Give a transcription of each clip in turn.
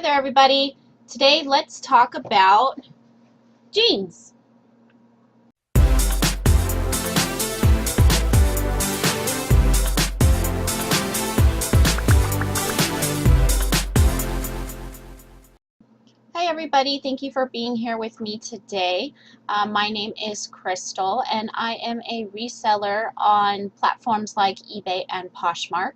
there, everybody. Today, let's talk about jeans. Hi, everybody. Thank you for being here with me today. My name is Crystal, and I am a reseller on platforms like eBay and Poshmark.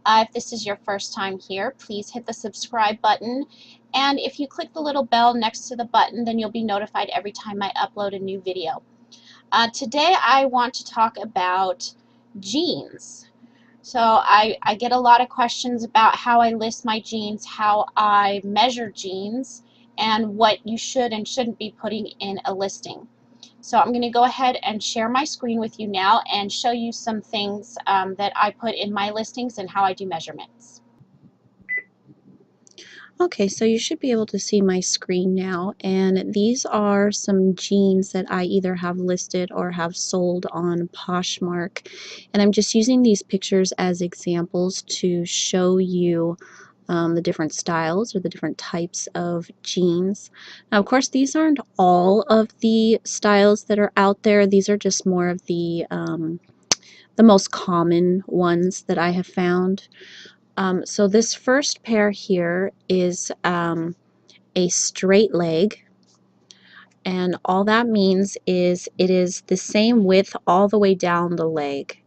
If this is your first time here, please hit the subscribe button. And if you click the little bell next to the button, then you'll be notified every time I upload a new video. Today, I want to talk about jeans. So I get a lot of questions about how I list my jeans, how I measure jeans, and what you should and shouldn't be putting in a listing. So I'm going to go ahead and share my screen with you now and show you some things that I put in my listings and how I do measurements. Okay, so you should be able to see my screen now, and these are some jeans that I either have listed or have sold on Poshmark, and I'm just using these pictures as examples to show you the different styles or the different types of jeans. Now, of course, these aren't all of the styles that are out there. These are just more of the most common ones that I have found. So this first pair here is a straight leg, and all that means is it is the same width all the way down the leg.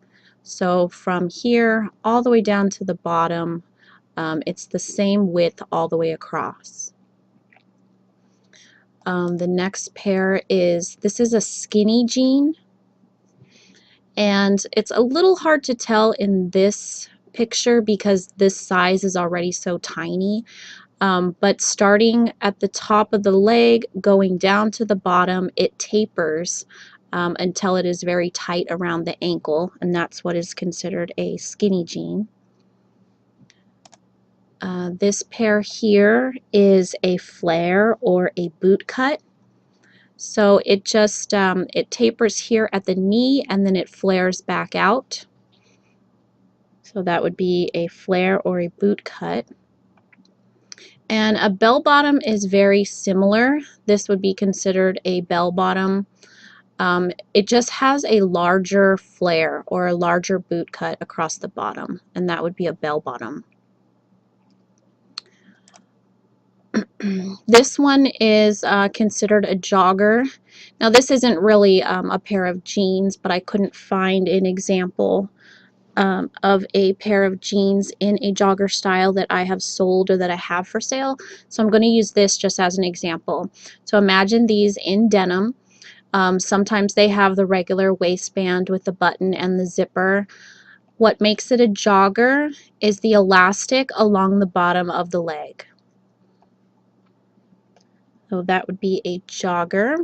So from here all the way down to the bottom, it's the same width all the way across. The next pair this is a skinny jean, and it's a little hard to tell in this picture because this size is already so tiny. But starting at the top of the leg, going down to the bottom, it tapers until it is very tight around the ankle, and that's what is considered a skinny jean. This pair here is a flare or a boot cut. So it just it tapers here at the knee and then it flares back out. So that would be a flare or a boot cut. And a bell bottom is very similar. This would be considered a bell bottom. It just has a larger flare or a larger boot cut across the bottom, and that would be a bell bottom. This one is considered a jogger. Now this isn't really a pair of jeans, but I couldn't find an example of a pair of jeans in a jogger style that I have sold or that I have for sale. So I'm going to use this just as an example. So imagine these in denim. Sometimes they have the regular waistband with the button and the zipper. What makes it a jogger is the elastic along the bottom of the leg. So that would be a jogger.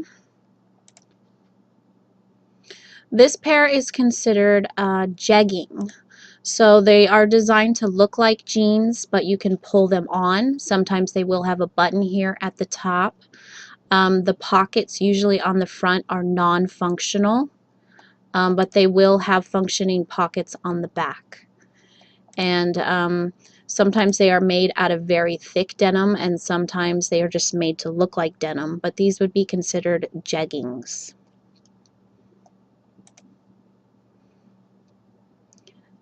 This pair is considered jegging. So they are designed to look like jeans, but you can pull them on. Sometimes they will have a button here at the top. The pockets usually on the front are non-functional, but they will have functioning pockets on the back. And sometimes they are made out of very thick denim, and sometimes they are just made to look like denim, but these would be considered jeggings.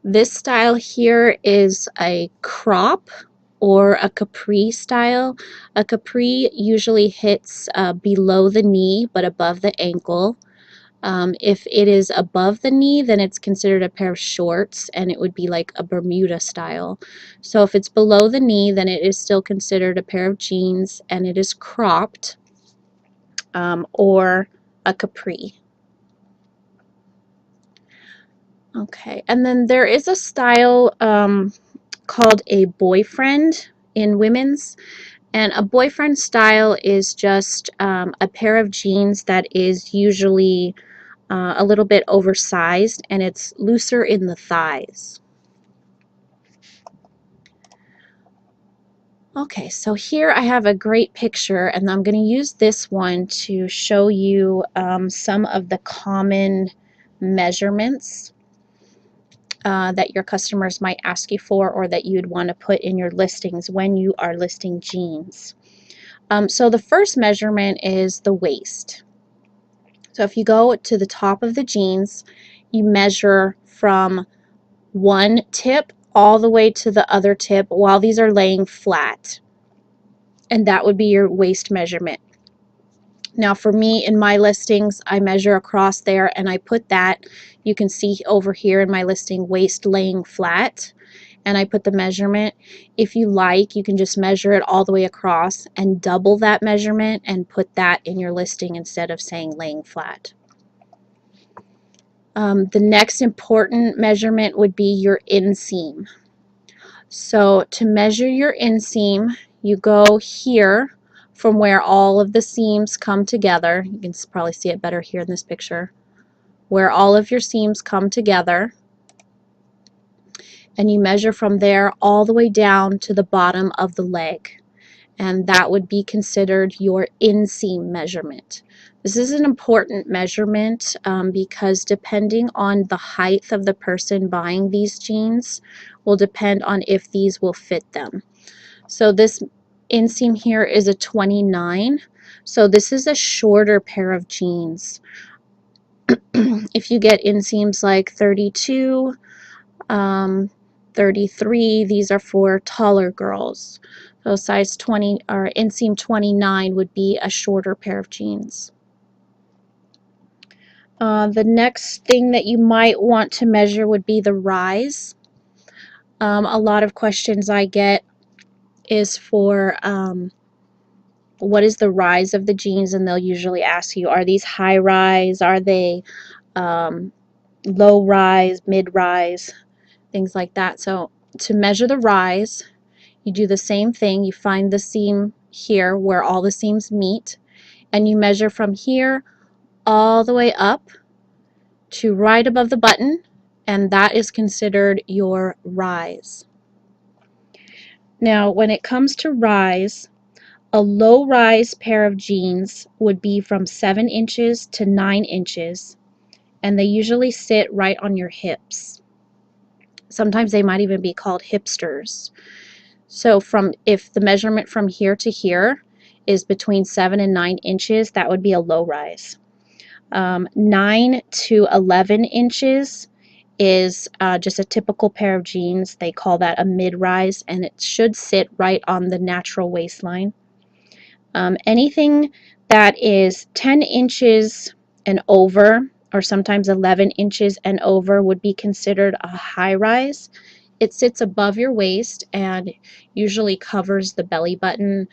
This style here is a crop or a capri style. A capri usually hits below the knee but above the ankle. If it is above the knee, then it's considered a pair of shorts, and it would be like a Bermuda style. So if it's below the knee, then it is still considered a pair of jeans, and it is cropped, or a capri. Okay, and then there is a style called a boyfriend in women's, and a boyfriend style is just a pair of jeans that is usually a little bit oversized, and it's looser in the thighs. Okay, so here I have a great picture, and I'm going to use this one to show you some of the common measurements. that your customers might ask you for, or that you'd want to put in your listings when you are listing jeans. So the first measurement is the waist. So if you go to the top of the jeans, you measure from one tip all the way to the other tip while these are laying flat, and that would be your waist measurement. Now for me, in my listings, I measure across there and I put that, you can see over here in my listing, waist laying flat, and I put the measurement. If you like, you can just measure it all the way across and double that measurement and put that in your listing instead of saying laying flat. The next important measurement would be your inseam. So to measure your inseam, you go here from where all of the seams come together. You can probably see it better here in this picture, where all of your seams come together, and you measure from there all the way down to the bottom of the leg, and that would be considered your inseam measurement. This is an important measurement because depending on the height of the person buying these jeans will depend on if these will fit them. So this inseam here is a 29, so this is a shorter pair of jeans. If you get inseams like 32, 33, these are for taller girls. So size 20 or inseam 29 would be a shorter pair of jeans. The next thing that you might want to measure would be the rise. A lot of questions I get is for what is the rise of the jeans, and they'll usually ask you, are these high rise, are they low rise, mid rise, things like that. So to measure the rise, you do the same thing. You find the seam here where all the seams meet, and you measure from here all the way up to right above the button, and that is considered your rise. Now when it comes to rise, a low rise pair of jeans would be from 7 inches to 9 inches, and they usually sit right on your hips. Sometimes they might even be called hipsters. So if the measurement from here to here is between 7 and 9 inches, that would be a low rise. 9 to 11 inches is just a typical pair of jeans. They call that a mid-rise, and it should sit right on the natural waistline. Anything that is 10 inches and over, or sometimes 11 inches and over, would be considered a high rise. It sits above your waist and usually covers the belly button.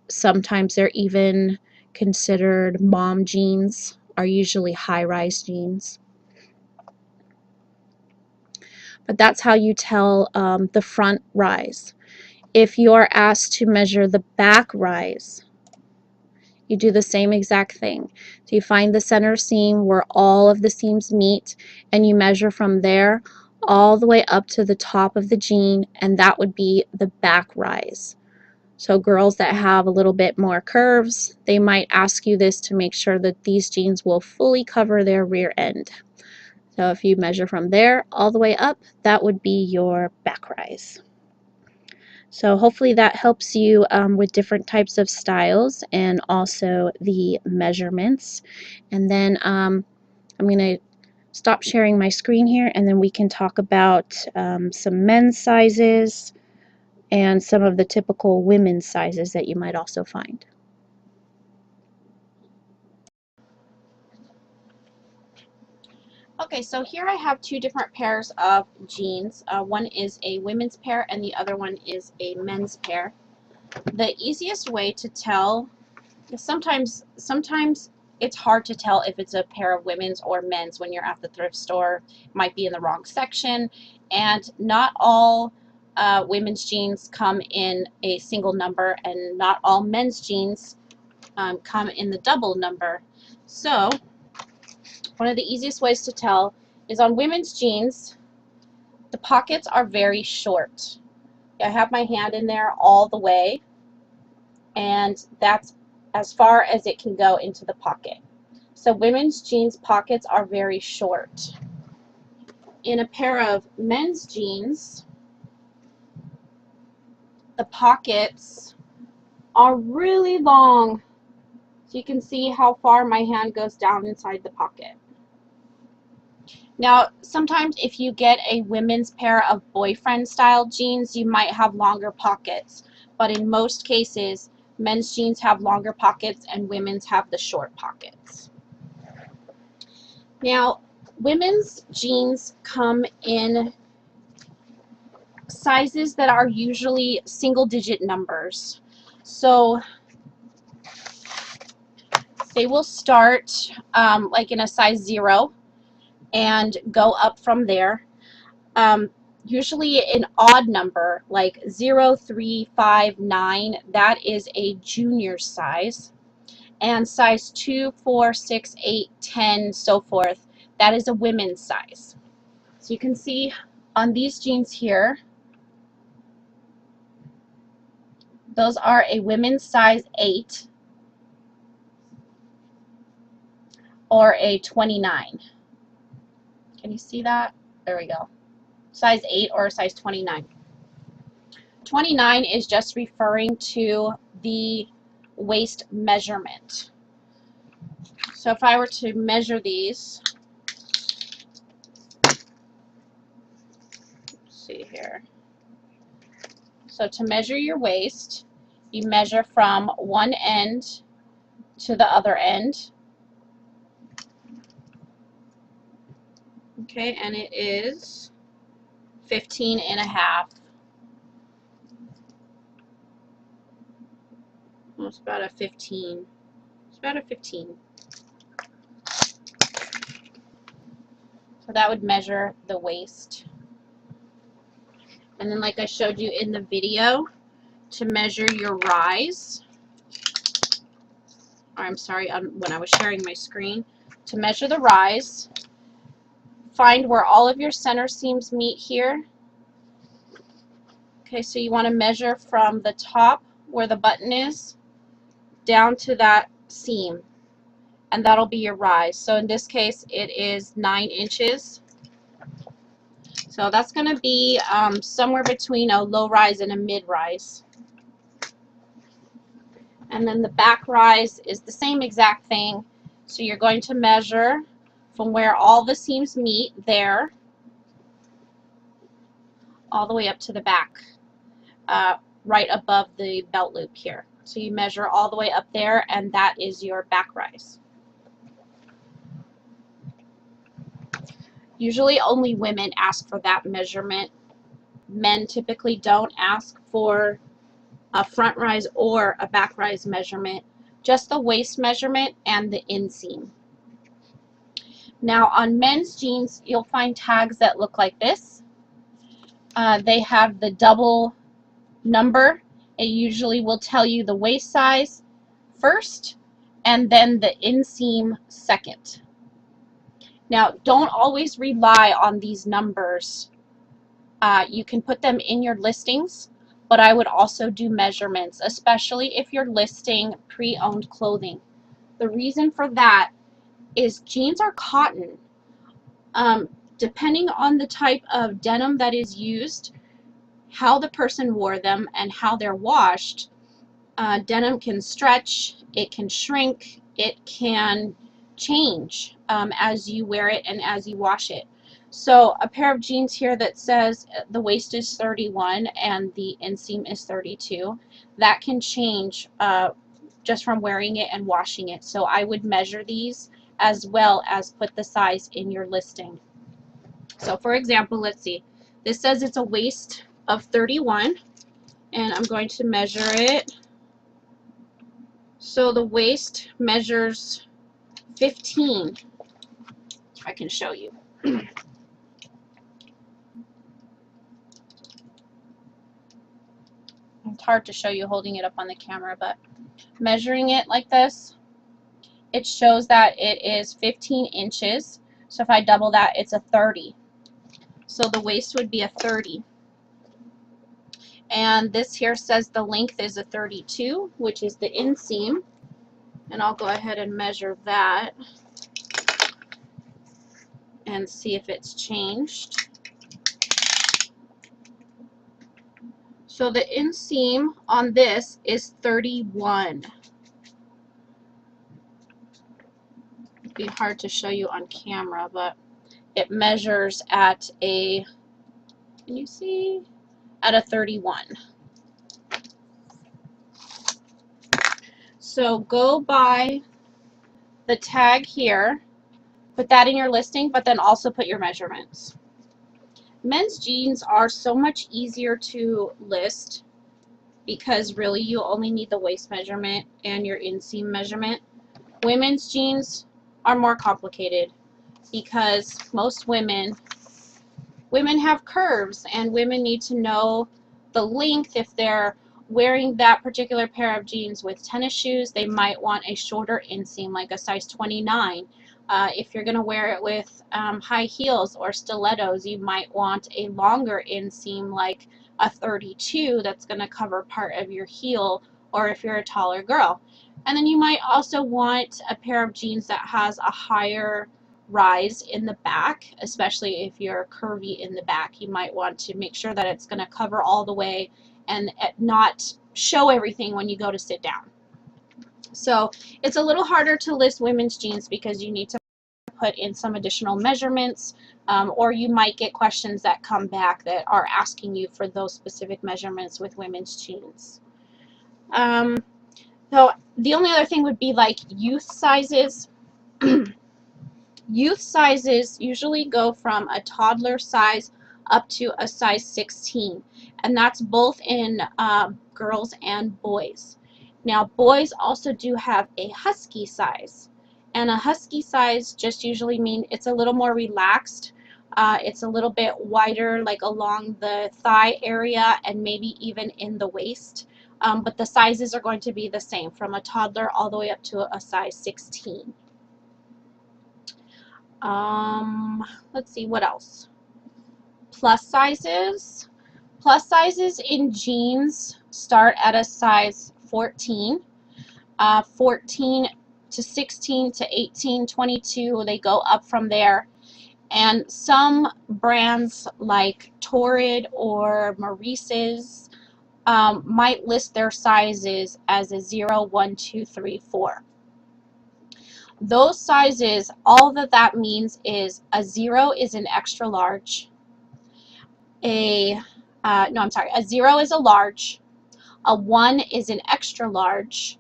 Sometimes they're even considered mom jeans, are usually high-rise jeans. But that's how you tell the front rise. If you are asked to measure the back rise, you do the same exact thing. So you find the center seam where all of the seams meet, and you measure from there all the way up to the top of the jean, and that would be the back rise. So girls that have a little bit more curves, they might ask you this to make sure that these jeans will fully cover their rear end. So if you measure from there all the way up, that would be your back rise. So hopefully that helps you with different types of styles and also the measurements. And then I'm going to stop sharing my screen here, and then we can talk about some men's sizes and some of the typical women's sizes that you might also find. Okay, so here I have two different pairs of jeans. One is a women's pair and the other one is a men's pair. The easiest way to tell, sometimes it's hard to tell if it's a pair of women's or men's when you're at the thrift store. It might be in the wrong section, and not all women's jeans come in a single number, and not all men's jeans come in the double number. So one of the easiest ways to tell is on women's jeans, the pockets are very short. I have my hand in there all the way, and that's as far as it can go into the pocket. So women's jeans pockets are very short. in a pair of men's jeans, the pockets are really long. So you can see how far my hand goes down inside the pocket. Now, sometimes if you get a women's pair of boyfriend style jeans, you might have longer pockets. But in most cases, men's jeans have longer pockets and women's have the short pockets. Now, women's jeans come in sizes that are usually single-digit numbers. So they will start like in a size 0 and go up from there. Usually an odd number like 0, 3, 5, 9, that is a junior size. And size 2, 4, 6, 8, 10, so forth, that is a women's size. So you can see on these jeans here, those are a women's size 8 or a 29. Can you see that? There we go. Size 8 or a size 29. 29 is just referring to the waist measurement. So if I were to measure these, let's see here. So to measure your waist, you measure from one end to the other end. Okay, and it is 15 and a half. It's about a 15. It's about a 15. So that would measure the waist. And then like I showed you in the video, to measure your rise, or I'm sorry, when I was sharing my screen, to measure the rise, find where all of your center seams meet here. Okay, so you want to measure from the top where the button is down to that seam, and that'll be your rise. So in this case, it is 9 inches. So that's going to be somewhere between a low rise and a mid rise. And then the back rise is the same exact thing. So you're going to measure from where all the seams meet there all the way up to the back, right above the belt loop here. So you measure all the way up there, and that is your back rise. Usually only women ask for that measurement. Men typically don't ask for a front rise or a back rise measurement, just the waist measurement and the inseam. Now on men's jeans, you'll find tags that look like this. They have the double number. It usually will tell you the waist size first and then the inseam second. Now don't always rely on these numbers. You can put them in your listings, but I would also do measurements, especially if you're listing pre-owned clothing. The reason for that is jeans are cotton. Depending on the type of denim that is used, how the person wore them, and how they're washed, denim can stretch, it can shrink, it can change as you wear it and as you wash it. So a pair of jeans here that says the waist is 31 and the inseam is 32, that can change just from wearing it and washing it. So I would measure these as well as put the size in your listing. So for example, let's see, this says it's a waist of 31, and I'm going to measure it. So the waist measures 15, if I can show you. It's hard to show you holding it up on the camera, but measuring it like this, it shows that it is 15 inches. So if I double that, it's a 30. So the waist would be a 30. And this here says the length is a 32, which is the inseam. And I'll go ahead and measure that. and see if it's changed. So the inseam on this is 31. It'd be hard to show you on camera, but it measures at a, can you see? At a 31. So go by the tag here, put that in your listing, but then also put your measurements. Men's jeans are so much easier to list because really you only need the waist measurement and your inseam measurement. Women's jeans are more complicated because most women have curves, and women need to know the length. If they're wearing that particular pair of jeans with tennis shoes, they might want a shorter inseam, like a size 29. If you're going to wear it with high heels or stilettos, you might want a longer inseam, like a 32, that's going to cover part of your heel, or if you're a taller girl. And then you might also want a pair of jeans that has a higher rise in the back, especially if you're curvy in the back. You might want to make sure that it's going to cover all the way and not show everything when you go to sit down. So it's a little harder to list women's jeans because you need to put in some additional measurements, or you might get questions that come back that are asking you for those specific measurements with women's jeans. So the only other thing would be like youth sizes. Youth sizes usually go from a toddler size up to a size 16, and that's both in girls and boys. Now, boys also do have a husky size, and a husky size just usually means it's a little more relaxed. It's a little bit wider, like along the thigh area and maybe even in the waist, but the sizes are going to be the same from a toddler all the way up to a size 16. Let's see, what else? Plus sizes. Plus sizes in jeans start at a size 14. 14 to 16 to 18, 22, they go up from there. And some brands like Torrid or Maurice's might list their sizes as a 0, 1, 2, 3, 4. Those sizes, all that means is a 0 is an extra large, a 0 is a large, a 1 is an extra large,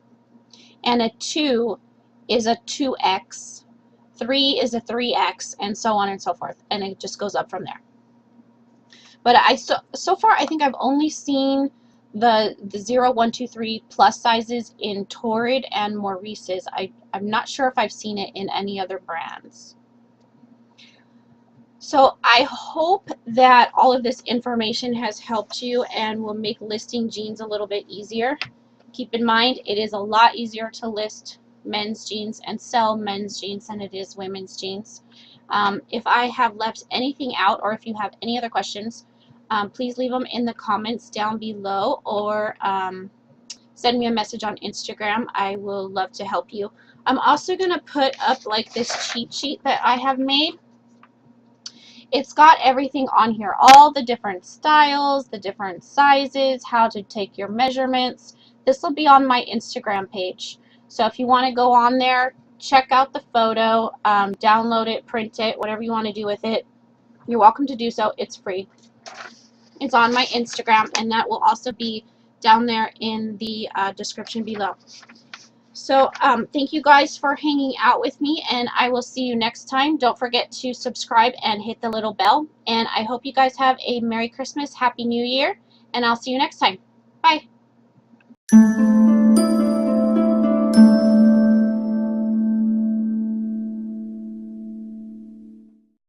and a 2 is a 2X, 3 is a 3X, and so on and so forth, and it just goes up from there. But so far I think I've only seen the 0, 1, 2, 3 plus sizes in Torrid and Maurice's. I'm not sure if I've seen it in any other brands. So I hope that all of this information has helped you and will make listing jeans a little bit easier. Keep in mind, it is a lot easier to list men's jeans and sell men's jeans than it is women's jeans. If I have left anything out, or if you have any other questions, please leave them in the comments down below, or send me a message on Instagram. I will love to help you. I'm also going to put up like this cheat sheet that I have made. It's got everything on here, all the different styles, the different sizes, how to take your measurements. This will be on my Instagram page. So if you want to go on there, check out the photo, download it, print it, whatever you want to do with it, you're welcome to do so. It's free. It's on my Instagram, and that will also be down there in the description below. So thank you guys for hanging out with me, and I will see you next time. Don't forget to subscribe and hit the little bell. And I hope you guys have a Merry Christmas, Happy New Year, and I'll see you next time. Bye.